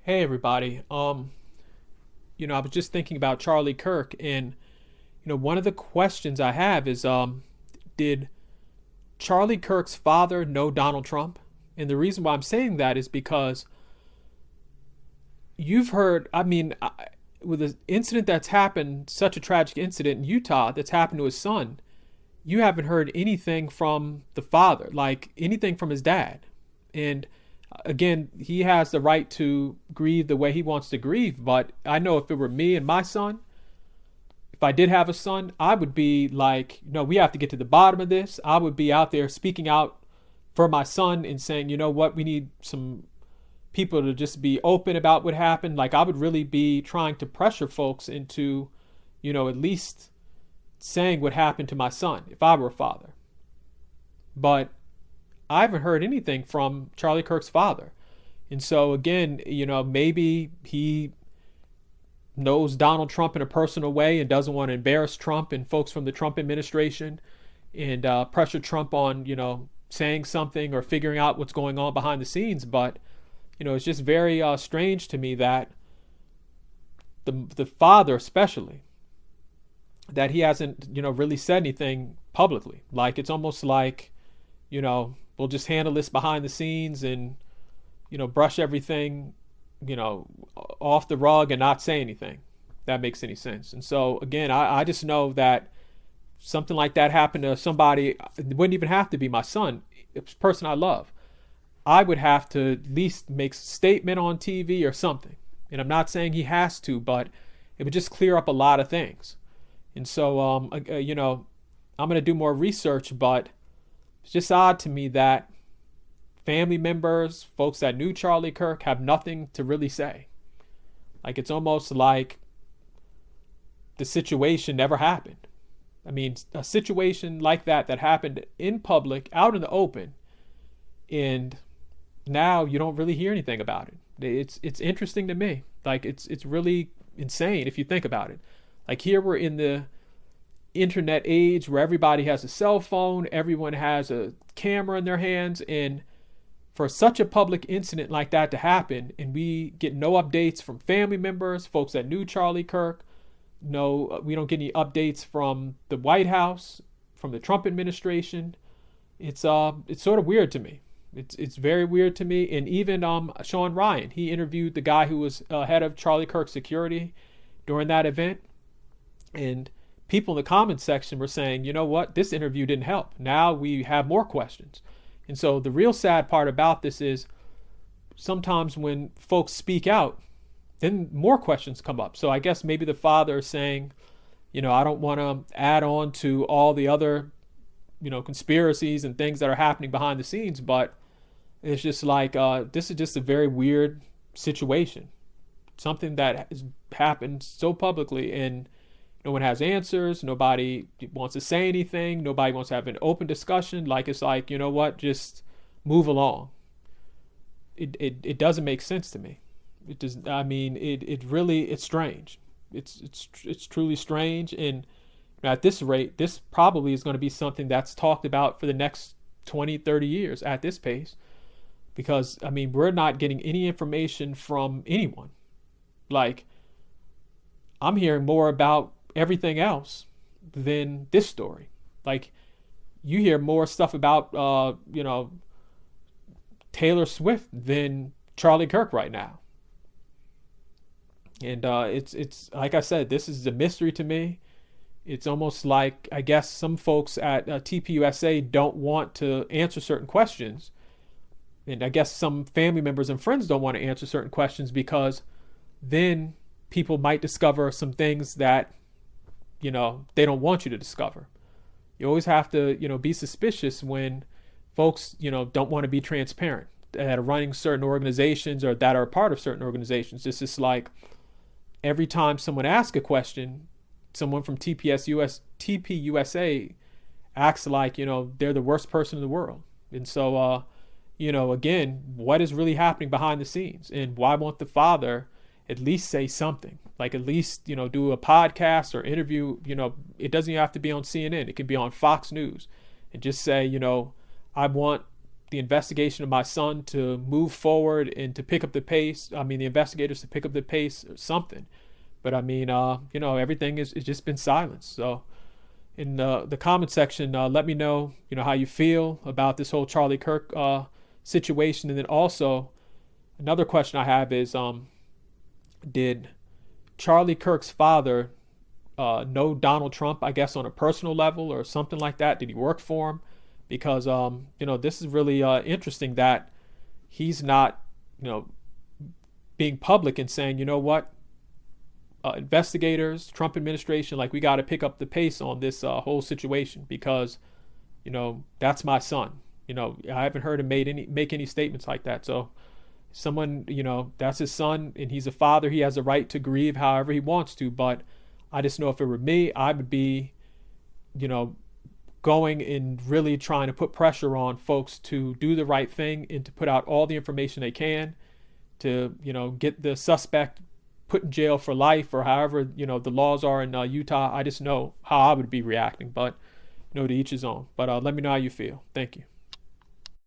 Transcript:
Hey everybody. I was just thinking about Charlie Kirk, and one of the questions I have is did Charlie Kirk's father know Donald Trump? And the reason why I'm saying that is because you've heard, with an incident that's happened, such a tragic incident in Utah that's happened to his son, you haven't heard anything from the father, like anything from his dad. And again, he has the right to grieve the way he wants to grieve. But I know if it were me and my son, if I did have a son, I would be like, we have to get to the bottom of this. I would be out there speaking out for my son and saying, you know what, we need some people to just be open about what happened. Like, I would really be trying to pressure folks into, at least saying what happened to my son if I were a father. But I haven't heard anything from Charlie Kirk's father. And so again, maybe he knows Donald Trump in a personal way and doesn't want to embarrass Trump and folks from the Trump administration and pressure Trump on, saying something or figuring out what's going on behind the scenes. But, it's just very strange to me that the father especially, that he hasn't, really said anything publicly. Like, it's almost like, we'll just handle this behind the scenes and, brush everything, off the rug and not say anything that makes any sense. And so, again, I just know that something like that happened to somebody, it wouldn't even have to be my son, it's a person I love. I would have to at least make a statement on TV or something. And I'm not saying he has to, but it would just clear up a lot of things. And so, I'm going to do more research, but it's just odd to me that family members, folks that knew Charlie Kirk, have nothing to really say. Like, it's almost like the situation never happened. I mean, a situation like that happened in public, out in the open, and now you don't really hear anything about it. It's interesting to me. Like, it's really insane if you think about it. Like, here we're in the internet age where everybody has a cell phone, everyone has a camera in their hands, and for such a public incident like that to happen, and we get no updates from family members, folks that knew Charlie Kirk, no, we don't get any updates from the White House, from the Trump administration. It's sort of weird to me. It's very weird to me. And even Sean Ryan, he interviewed the guy who was head of Charlie Kirk's security during that event, and people in the comments section were saying, you know what, this interview didn't help. Now we have more questions. And so the real sad part about this is sometimes when folks speak out, then more questions come up. So I guess maybe the father is saying, I don't want to add on to all the other, conspiracies and things that are happening behind the scenes, but it's just like, this is just a very weird situation. Something that has happened so publicly, and no one has answers. Nobody wants to say anything. Nobody wants to have an open discussion. Like, it's like, you know what, just move along. It doesn't make sense to me. It does. I mean, it really, it's strange. It's truly strange. And at this rate, this probably is going to be something that's talked about for the next 20, 30 years at this pace. Because, I mean, we're not getting any information from anyone. Like, I'm hearing more about everything else than this story. Like, you hear more stuff about Taylor Swift than Charlie Kirk right now. And it's like I said, this is a mystery to me. It's almost like, I guess some folks at TPUSA don't want to answer certain questions, and I guess some family members and friends don't want to answer certain questions because then people might discover some things that they don't want you to discover. You always have to, be suspicious when folks, don't want to be transparent, that are running certain organizations or that are a part of certain organizations. It's just like every time someone asks a question, someone from TPUSA acts like, they're the worst person in the world. And so, again, what is really happening behind the scenes, and why won't the father at least say something? Like, at least, do a podcast or interview. It doesn't even have to be on CNN. It can be on Fox News, and just say, I want the investigation of my son to move forward and to pick up the pace. I mean, the investigators to pick up the pace or something. But I mean, everything is it's just been silenced. So in the comment section, let me know, how you feel about this whole Charlie Kirk situation. And then also another question I have is, did Charlie Kirk's father know Donald Trump, I guess, on a personal level or something like that? Did he work for him? Because, this is really interesting that he's not, being public and saying, you know what, investigators, Trump administration, like, we got to pick up the pace on this whole situation because, that's my son. I haven't heard him make any statements like that. So someone, that's his son and he's a father. He has a right to grieve however he wants to. But I just know if it were me, I would be, going and really trying to put pressure on folks to do the right thing and to put out all the information they can to, get the suspect put in jail for life or however, the laws are in Utah. I just know how I would be reacting, but, to each his own. But let me know how you feel. Thank you.